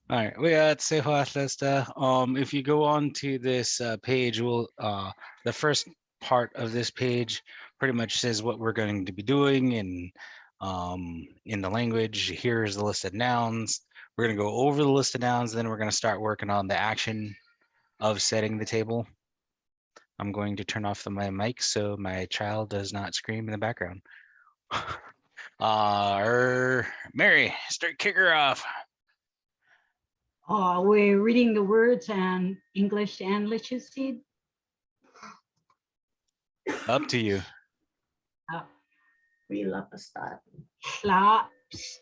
All right, we got Lista. If you go on to this page, the first part of this page pretty much says what we're going to be doing and in the language. Here's the list of nouns. We're going to go over the list of nouns, then we're going to start working on the action of setting the table. I'm going to turn off my mic so my child does not scream in the background. Mary, kick her off. We're reading the words and English and lushootseed. Up to you. We love to start. Slaps,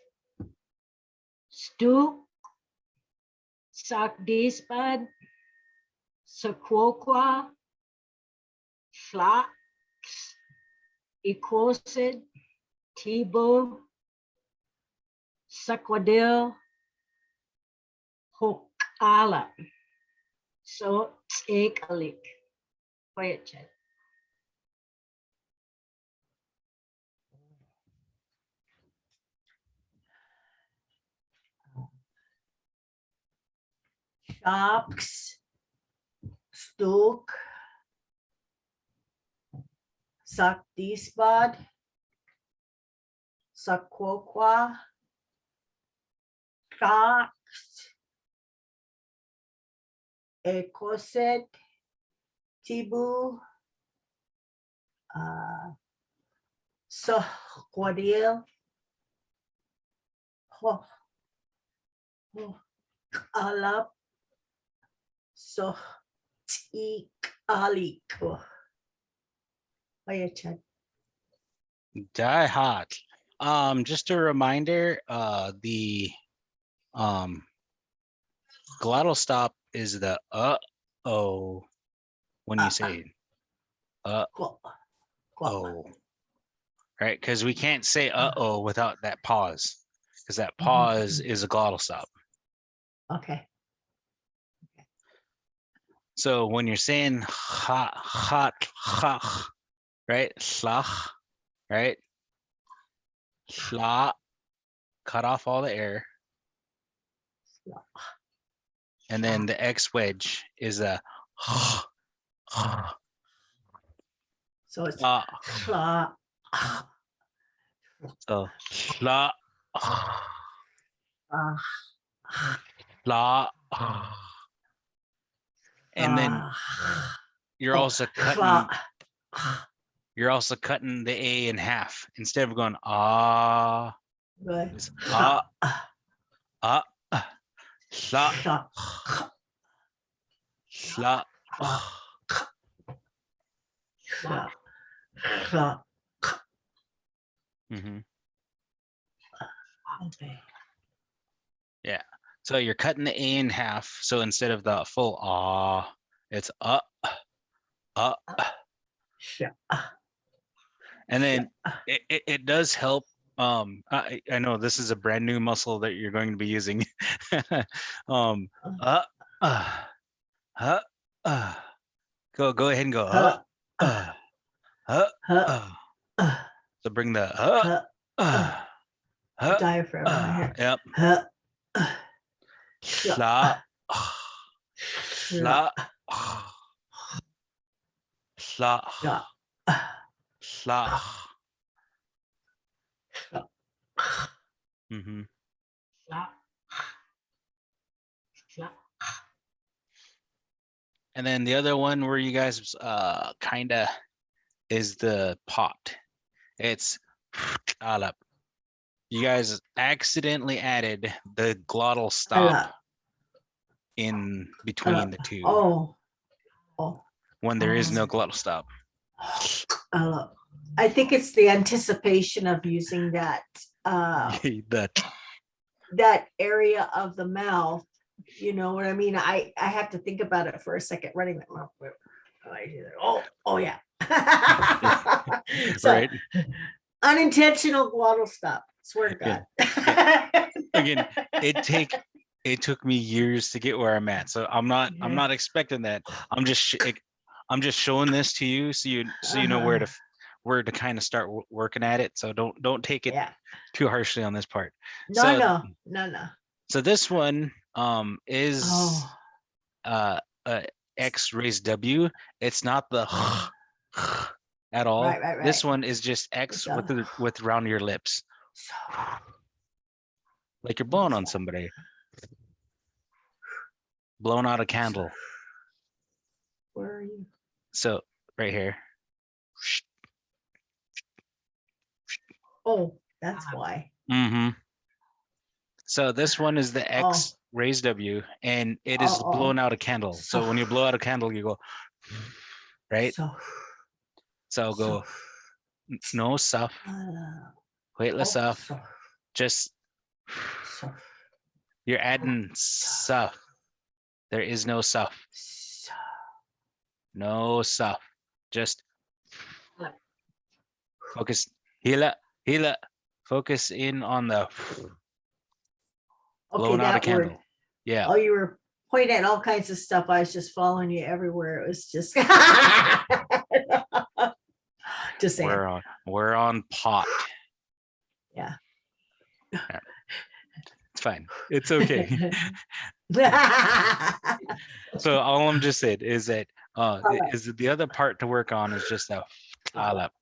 stoop, sak dispad, sakwokwa, slaps, ikosid, tibo, sakwadil, hokala. So take a lick. Quiet chat. Shops, stuk, sakdispad, sakwokwa, shops, ekoset, tibu, sohquadil, alap, so aliko. Die hot. Just a reminder, the glottal stop is the oh when you say oh, right? Because we can't say oh without that pause, because that pause is a glottal stop. Okay. So when you're saying hot, right? Slach, right? Schla, cut off all the air. And then the X wedge is a so it's so schla, la, and then you're also cutting the A in half instead of going Good. it's sla, sla, mm-hmm. Okay. Yeah. So you're cutting the A in half. So instead of the full it's and then it does help. I know this is a brand new muscle that you're going to be using. Go ahead and go so bring the diaphragm in my head. Yep. Sla, sla, sla, sla. Mm-hmm. And then the other one where you guys kind of is the pot. It's alap. You guys accidentally added the glottal stop in between the two. When there is no glottal stop. I think it's the anticipation of using that that area of the mouth. You know what I mean? I have to think about it for a second. Running that mouth. Oh yeah. So, right. Unintentional glottal stop. Swear to God. Yeah. Again, it took me years to get where I'm at. So I'm not expecting that. I'm just showing this to you so you know where to kind of start working at it. So don't take it too harshly on this part. No. So this one is Oh, X raised W. It's not the at all. right. This one is just X So- with around your lips, so, like you're blowing on so- somebody, blowing out a candle. Where are you? So right here. Oh, that's why. Mm-hmm. So this one is the Oh. X raised W, and it Oh, is oh. blowing out a candle. So when you blow out a candle, you go, right? So, So I'll go, no stuff, weightless oh, stuff, just so, you're adding stuff. There is no stuff. so. No stuff. Just focus. Hila. Focus in on the Okay, blowing out a that word. candle. Yeah. Oh, you were pointing at all kinds of stuff. I was just following you everywhere. It was just just saying. We're on pot. Yeah. It's fine. It's okay. So all I'm just saying is that the other part to work on is just a up.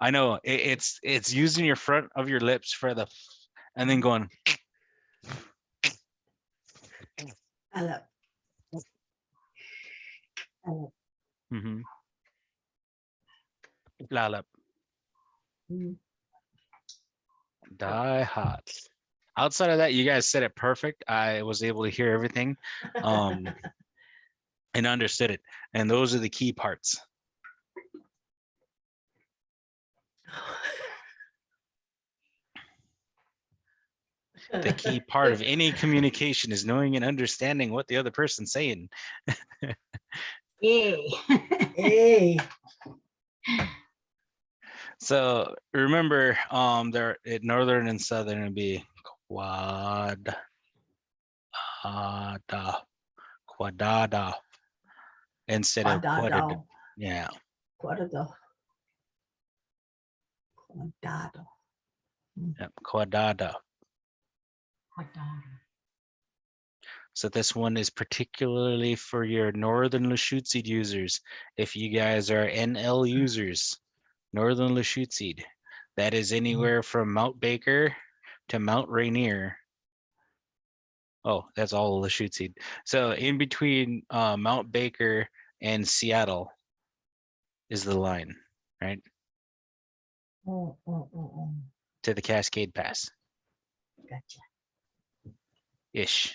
I know it's using your front of your lips for the and then going I love. mm-hmm. Lalap. Die hot. Outside of that, you guys said it perfect. I was able to hear everything and understood it. And those are the key parts. The key part of any communication is knowing and understanding what the other person's saying. Yay. Hey. So remember, there at northern and southern would be quadada, quadada, instead of quadada. Quadrado. Yeah. Quadrado. Quadrado. Yep, quadada. What daughter? So this one is particularly for your northern lushootseed users. If you guys are NL users, northern lushootseed, that is anywhere from Mount Baker to Mount Rainier. Oh, that's all lushootseed. So in between Mount Baker and Seattle is the line, right? To the Cascade Pass. Gotcha. Ish.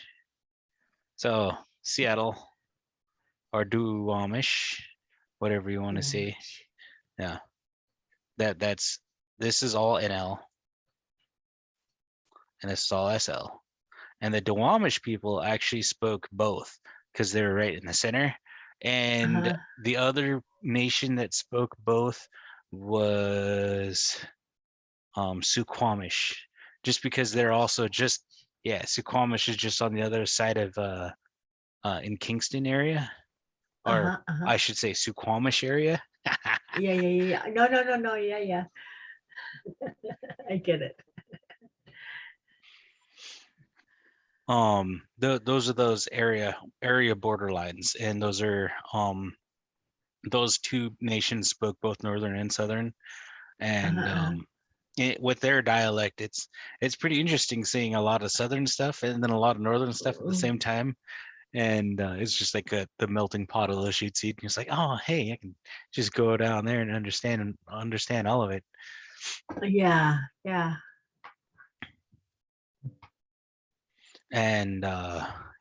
So Seattle or Duwamish, whatever you want to say. Yeah. This is all NL and this is all SL. And the Duwamish people actually spoke both because they were right in the center. And the other nation that spoke both was Suquamish, just because they're also just Suquamish is just on the other side of in Kingston area, or I should say Suquamish area. Yeah. No. Yeah. I get it. Those are those area borderlines, and those are those two nations spoke both northern and southern, and with their dialect, it's pretty interesting seeing a lot of southern stuff and then a lot of northern stuff at the same time. And it's just like the melting pot of the shoot seed. It's like, oh, hey, I can just go down there and understand all of it. Yeah. And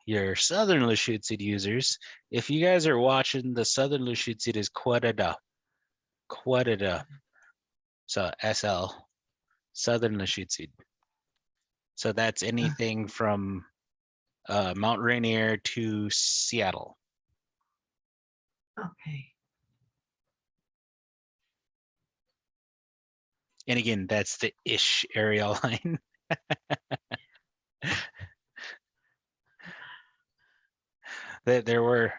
your southern Lushootseed users, if you guys are watching, the southern Lushootseed is Quadada. So SL, southern Lushootseed. So that's anything from Mount Rainier to Seattle. Okay. And again, that's the ish area line. There were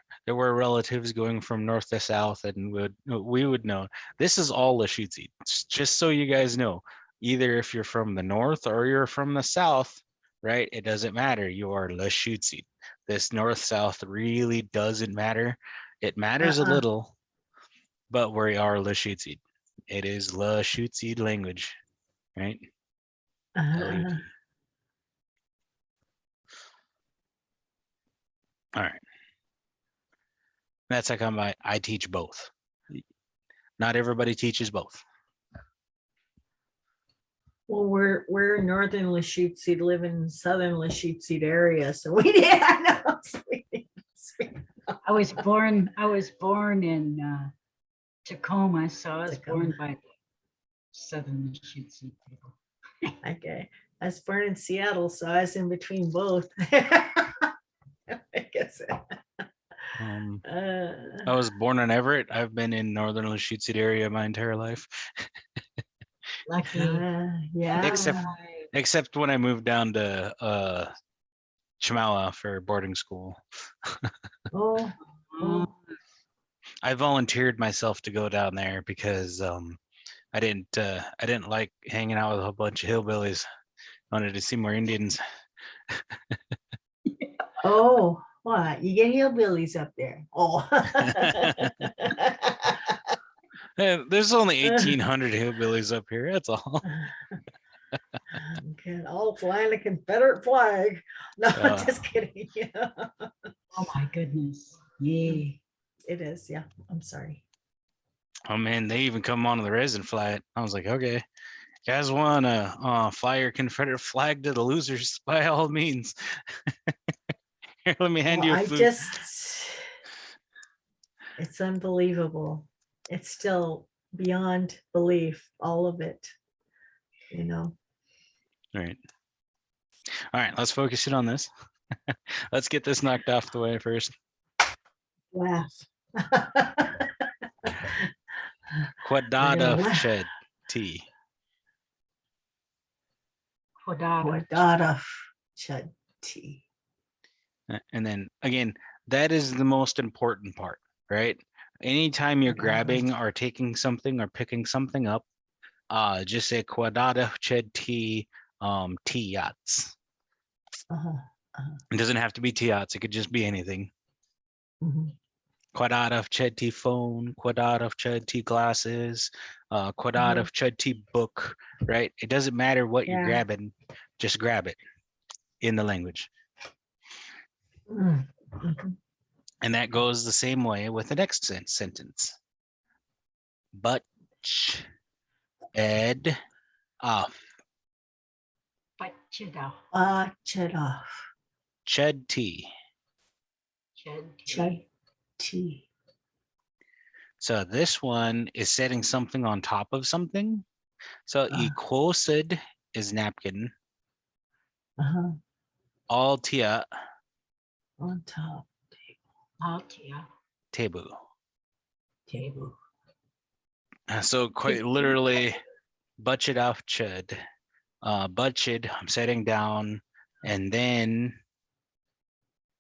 relatives going from north to south, and we would know this is all Lushootseed. Just so you guys know, either if you're from the north or you're from the south, right? It doesn't matter. You are lushootseed. This north-south really doesn't matter. It matters a little, but we are lushootseed. It is lushootseed language, right? LUT. All right. That's how come I teach both. Not everybody teaches both. Well, we're in northern Lushootseed, live in southern Lushootseed area, so we did. I know. So we didn't speak. I was born in Tacoma, so I was Tacoma. born by the southern Lushootseed people. Okay, I was born in Seattle, so I was in between both. I guess. I was born in Everett. I've been in northern Lushootseed area my entire life, Lucky. Yeah. except when I moved down to Chimala for boarding school. Oh, oh. I volunteered myself to go down there because I didn't like hanging out with a whole bunch of hillbillies. I wanted to see more Indians. Oh, what? You get hillbillies up there. Oh. There's only 1,800 hillbillies up here. That's all. Can all fly the Confederate flag. No, just kidding. Oh my goodness. Yay. It is, yeah. I'm sorry. Oh man, they even come onto the res and fly it. I was like, okay, you guys want to fly your Confederate flag to the losers? By all means. Here, let me hand you a flute. It's unbelievable. It's still beyond belief, all of it, you know. All right, let's focus in on this. Let's get this knocked off the way first. Laugh. Quadrada laugh. shed T. Quadrada shed T. And then again, that is the most important part, right? Anytime you're grabbing or taking something or picking something up, just say quadrada shed T yachts. It doesn't have to be yachts, it could just be anything. Quadrada shed T phone, quadrada shed T glasses, quadrada shed T book, right? It doesn't matter what you're grabbing, just grab it in the language. And that goes the same way with the next sentence. But ed off. Ched off. Ched off. Ched T. Ched T. So this one is setting something on top of something. So equosed is napkin. Altia. On top. Altia. Tebu. Tebu. So quite literally, butchid off chud. Butchid, I'm setting down, and then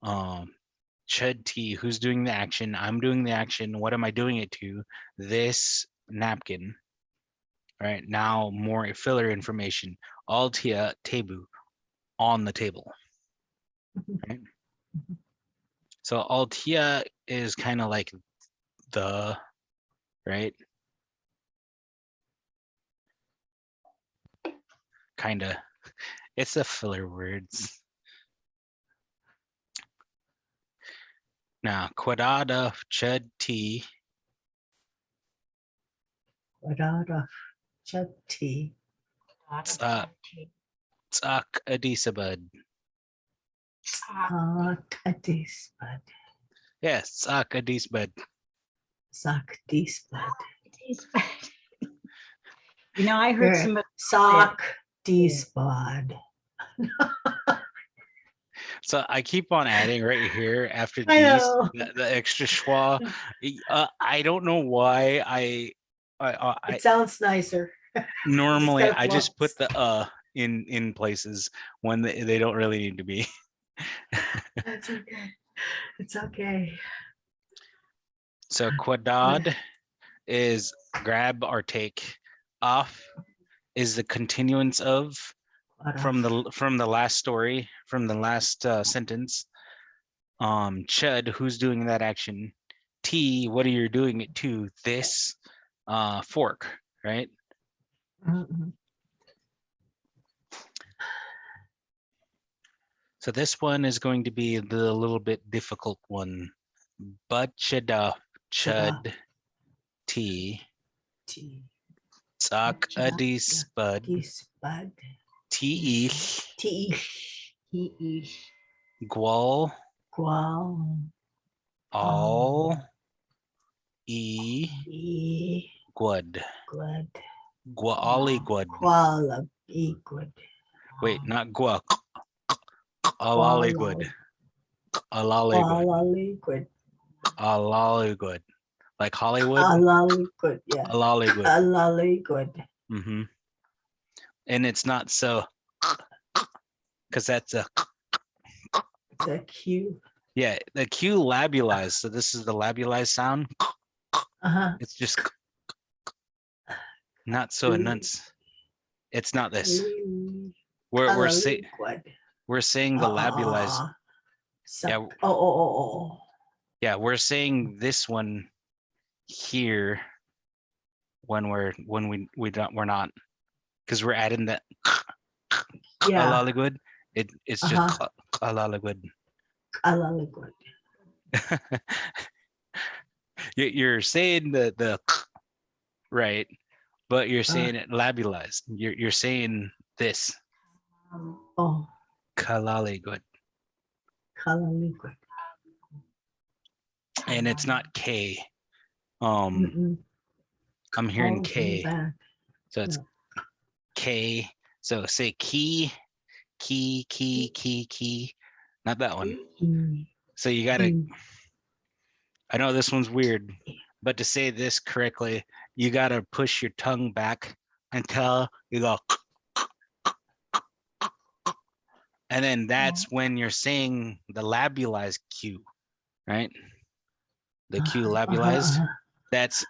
chud T, who's doing the action? I'm doing the action. What am I doing it to? This napkin. Right now, more filler information. Altia tebu, on the table. Right? So Altia is kind of like the, right? Kind of, it's the filler words. Now, quadrada chud T. Quadrada chud T. Tsak adisabad. Adisbad. Yes, tsak adisbad. Sak disbad. You know, I heard somebody Sak disbad. So I keep on adding right here after these the extra schwa. I don't know why it sounds nicer. Normally I just put the in places when they don't really need to be. That's okay. It's okay. So quadad is grab or take. Off is the continuance of. from the last story, from the last sentence. Chud, who's doing that action? T, what are you doing it to? This fork, right? Mhm. So this one is going to be the little bit difficult one. Bachada chud T. T. Tsak adis bud. Spud. T T. He is gwal Qual. all e E. gwud. Good. Gwali gwud. Qual. E. Good. Wait, not gwa. Alali gwud. Alali gwud. Quality good. Alali gwud. Like Hollywood. Alali good. Yeah. Alali gwud. Alali good. Mm-hmm. And it's not so, because that's a, It's a Q. yeah, the Q labulized. So this is the labulized sound. Uh-huh. It's just not so nuts. It's not this. We're saying the labulized. Yeah. Oh. Yeah, we're saying this one here when we're not, because we're adding that Yeah. alaligud. It's just alaligud. Alali good. You're saying the right, but you're saying it labulized. You're saying this Oh. kalaligud, Alali good. and it's not K. Mm-mm. I'm hearing Calls in the K, back. so it's K. So say key, not that one. E. So you gotta. E. I know this one's weird, but to say this correctly, you gotta push your tongue back until you go, and then that's when you're saying the labulized Q, right? The Q labulized. That's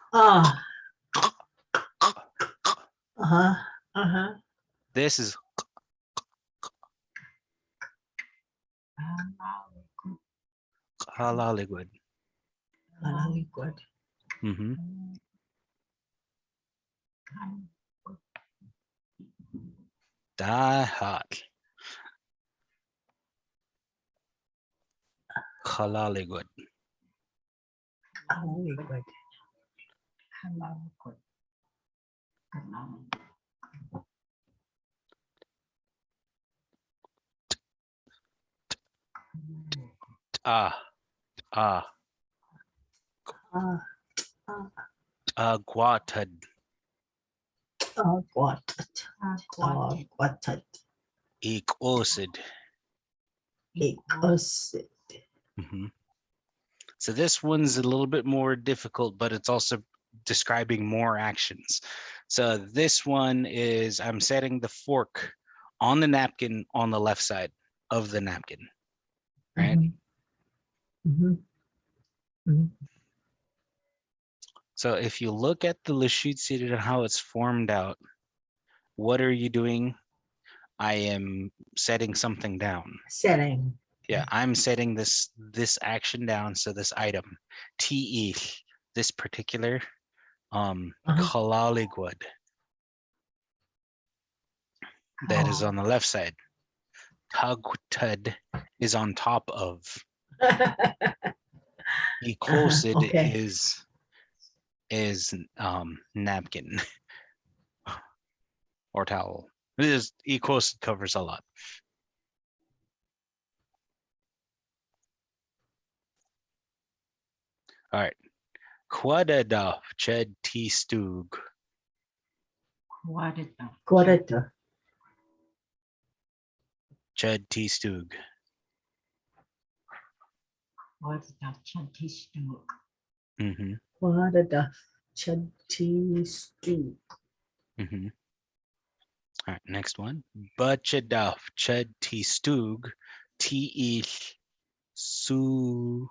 this is halaligud. Alali good. Mm-hmm. Die hot. Halaligud. Alali good. Ah, ah, guatad. Quatat. Quatat. Ecosid. Ecosid. Mm-hmm. So this one's a little bit more difficult, but it's also describing more actions. So this one is I'm setting the fork on the napkin on the left side of the napkin, right? Mm-hmm. Mm-hmm. So if you look at the lushootseed and how it's formed out, what are you doing? I am setting something down. Setting. Yeah, I'm setting this action down. So this item, TE, this particular kalaligud that is on the left side. Tagutad is on top of. Ecosid Okay. is napkin or towel. Ecosid covers a lot. All right. Quadada ched T stug. Quadata. Ched T stug. Mm-hmm. Quadata. Chati stew. Mm-hmm. All right, next one. Bachadaf ched T stug. T su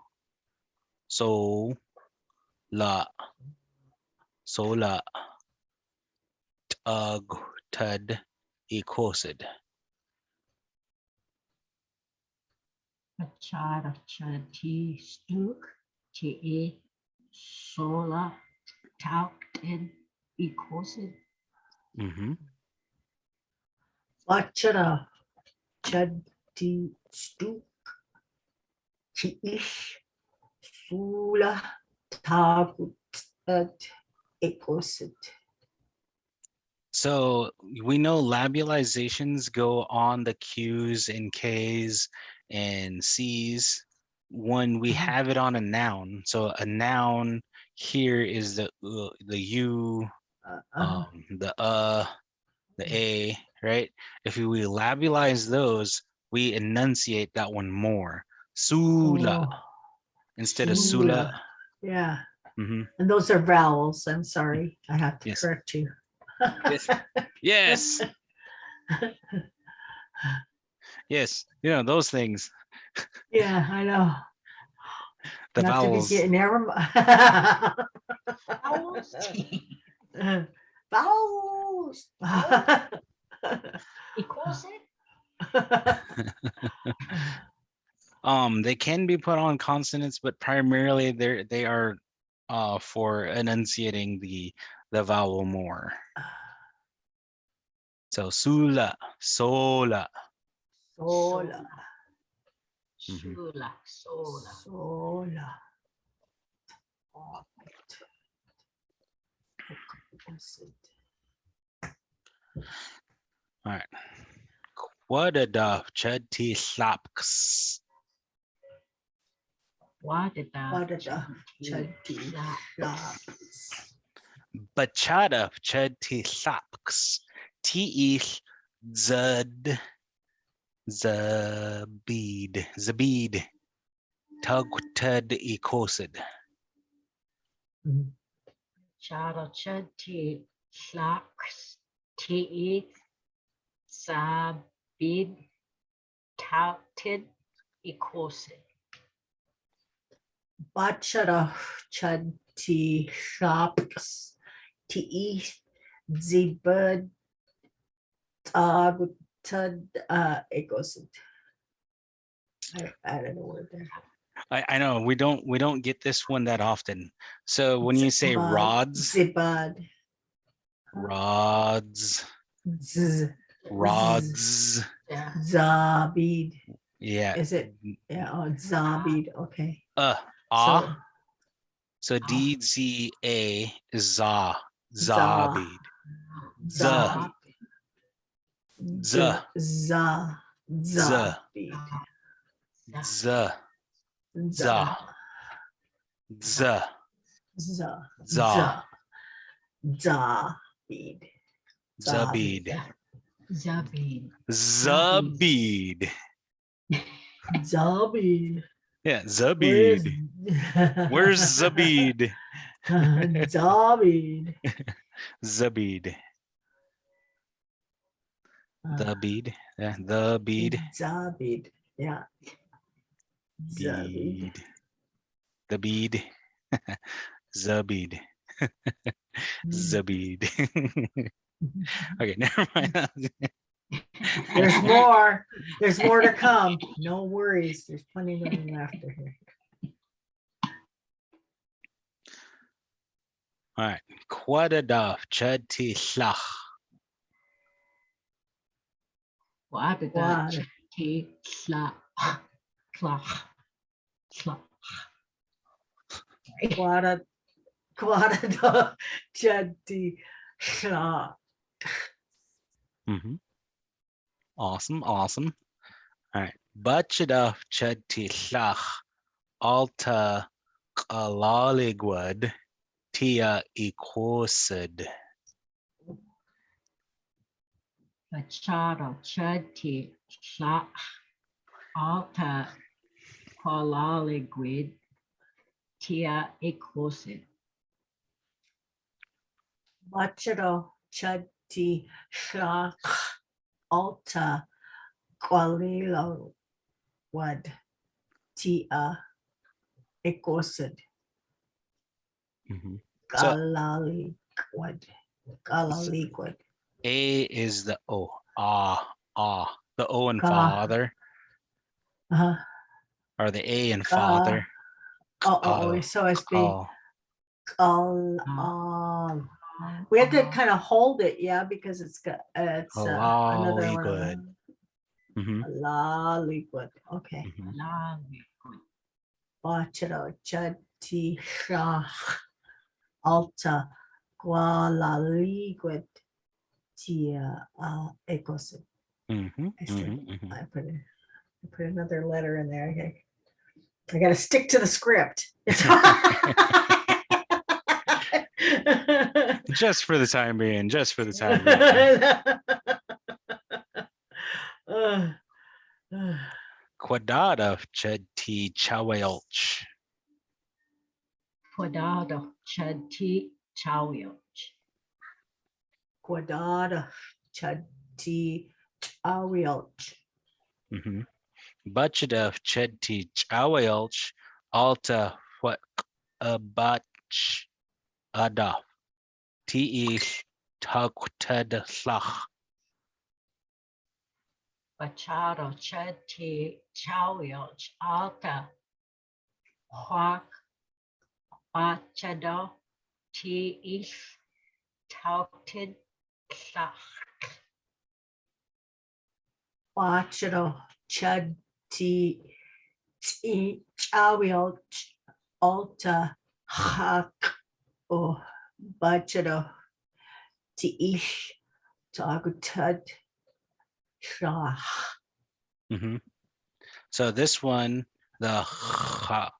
so la sola tag tad ecosid. Pachara Chati Stuk Te Sola Tauten Ecosid. Mm-hmm. Vachara Chadi Stuk Chiish Sula Tagut at Ecosid. So we know labializations go on the Q's and K's and C's when we Uh-huh. have it on a noun. So a noun here is the U, the A, right? If we labialize those, we enunciate that one more. Sula Oh, instead of Sula. Sula. Yeah. Hmm. And those are vowels. I'm sorry. I have to Yes. correct you. Yes. Yes. Yes. You know, those things, Yeah, I know. the Not vowels. to be getting never Vowels. vowels. Ecosid. They can be put on consonants, but primarily they are for enunciating the vowel more. So sula, sola. Sola. Mhm. Sola. Sola. Sola. All right. Quadada chati slaps. What did What are the chadi laps? Bachada chati slaps. Tiich zad zabid tagtad ikosid. Chara Chati Shlaks Te Sabid Touted Ecosid. Bachara chadi laps. Ti zibad agutad egosid. I don't know where there. I know we don't get this one that often. So when you say rods, Zibad. rods, Z. rods, Yeah. Zabid. yeah. Is it? Yeah. Oh, Zabid. Okay. Ah. So Ah. D Z A is za, Za. zabid. Z, Zabid. z, Za. z, Zabid. z, za, z, Za. za, Zabid. zabid, Zabid. zabid. Zabid. Yeah, Where's zabid. Where's zabid? Zabid? Zabid. The bead. Yeah, the bead. Zabid. Yeah. Zabid. Bead. The bead. Zabid. Zabid. Okay, never mind. There's more. There's more to come. No worries. There's plenty of laughter here. All right. Quadada chati shlach. What did What? that Te Sla Klach Klach. Quada Chadi Shla. Mm-hmm. Awesome, awesome. All right. Bachada chati shlach. Alta kalaligwad. Tia equosid. Machado Chati Sla Alta Qualaligrid Tia Ecosid. Bachado Chadi Shla. Alta Qualilo Wad Tia Ecosid. Mm-hmm. So Galaliquid. Galaliquid. A is the O. Ah. The O in Ka. father. Uh-huh. or the A in father. So it's being Call. we have to kind of hold it, yeah, because it's got another one. Lollywood. Mhm, Lollywood. Okay. mhm. Bachero chati shah alta gualaliguid tia ecosid. Mhm, I said mhm, mhm. I put another letter in there. Okay. I gotta stick to the script. It's Just for the time being, just for the time being. Quadrada chati chawelch. Cuidado, chati chawioch. Quadrada chati awilch. Mhm. Bachada chati chawelch. Alta what bach ada. Tiish taktad slach. Bachado chati chawioch. Alta. Huac. Bachado. Ti ish. Tauted. Sach. Bachero chati chawilch. Alta hak o bachero tiish tagutad shah. Mhm. So this one, the ha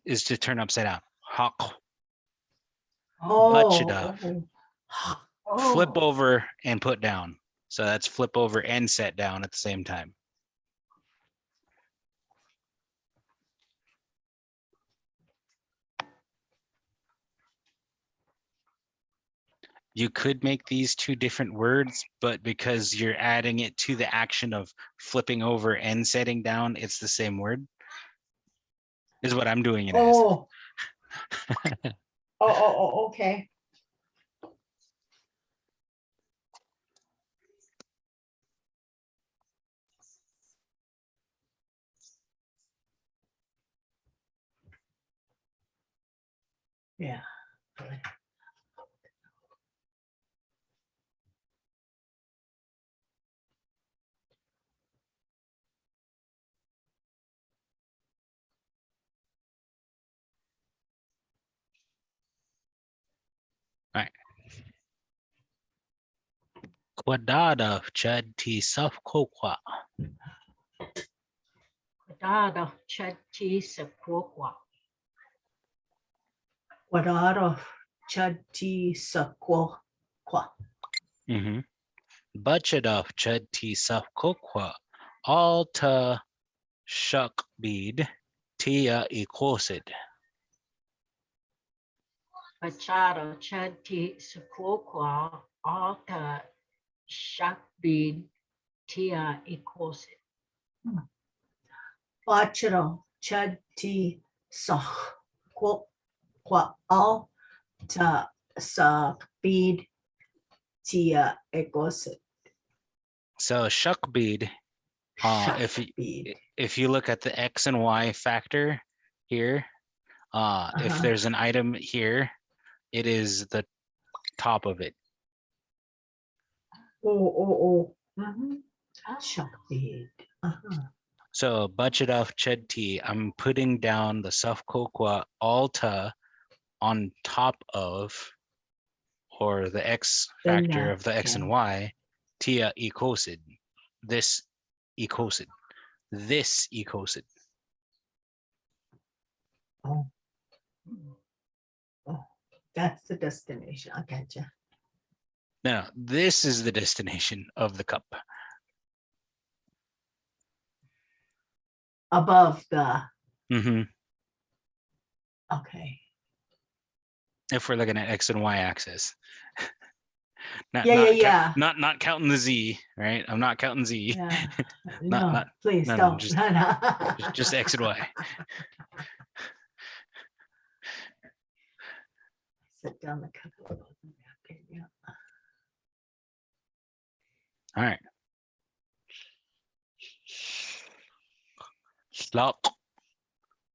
is to turn upside down. Hawk. Bachada. Flip over and put down. So that's flip over and set down at the same time. You could make these two different words, but because you're adding it to the action of flipping over and setting down, it's the same word. Is what I'm doing it as. Okay. Yeah. All right. Quadrada chati safkokwa. Cuidado chati sequoia. Quadrado chati sakwa. Bachada chati safkokwa. Alta shuk bead tia equosid. Bachado chati sequoia. Alta shakbid tia equals. Bachero chati sakwa alta sakbid tia egosit. So shuk bead, if you look at the X and Y factor here, if there's an item here, it is the top of it. Shakbid. So Bachadaf Chedti, I'm putting down the Safkokwa Alta on top of, or the X factor of the X and Y, Tia ecosid. This ecosid. This ecosid. Oh, that's the destination. I gotcha. Now, this is the destination of the cup. Above the. Okay. If we're looking at X and Y axis. Not counting the Z, right? I'm not counting Z. Yeah. Please don't. No, just X and Y. Sit down the cup. Yeah. All right. Lock.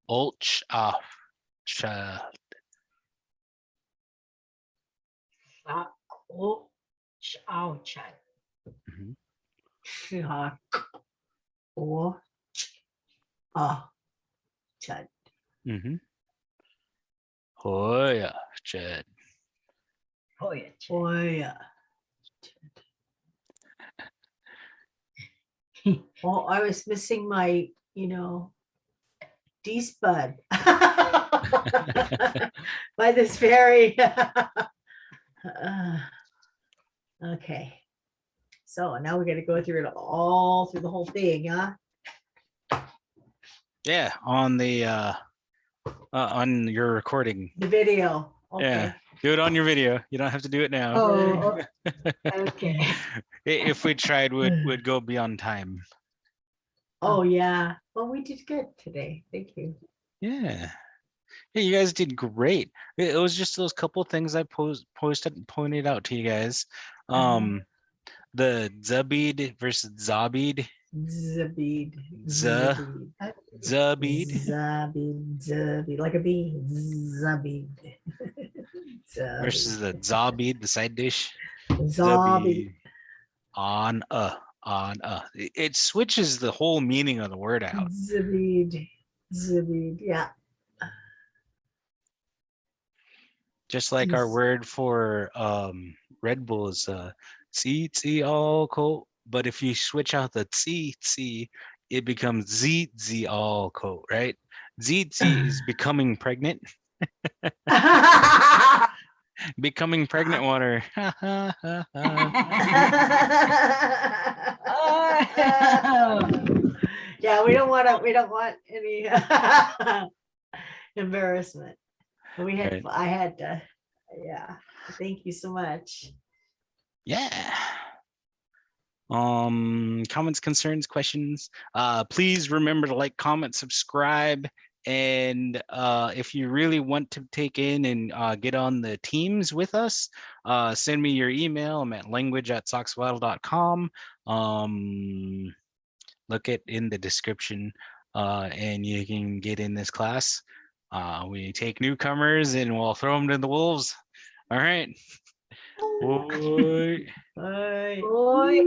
Olch. Cha. Outside. Mhm. Shock. Or. Ah. Chud. Mhm. Hoya. Chad. Oh, yeah. Oh, yeah. Oh, I was missing my, D-spud. By this very. Okay. So now we're gonna go through it all through the whole thing, huh? Yeah, on your recording. The video. Yeah, Okay. do it on your video. You don't have to do it now. Oh, okay. If we tried, would go beyond time. Oh yeah. Well, we did good today. Thank you. Yeah. Hey, you guys did great. It was just those couple things I pointed out to you guys. The Zabid versus Zabid. Zabid. Z- Zabid Zabid. Zabid. Like a bee. Zabid. versus the Zabid. Zabid, the side dish. Zabid. On It switches the whole meaning of the word out. Zabid. Zabid. Yeah. Just like our word for Red Bull is tsi all coat. But if you switch out the tsi, it becomes z all coat, right? Z is becoming pregnant. Becoming pregnant water. Yeah, we don't want any embarrassment. But Right. I had to, yeah. Thank you so much. Yeah. Comments, concerns, questions. Please remember to like, comment, subscribe. And if you really want to take in and get on the teams with us, send me your email. I'm at language@soxwaddle.com. Look it in the description and you can get in this class. We take newcomers and we'll throw them to the wolves. All right. Boy. Bye. Boy.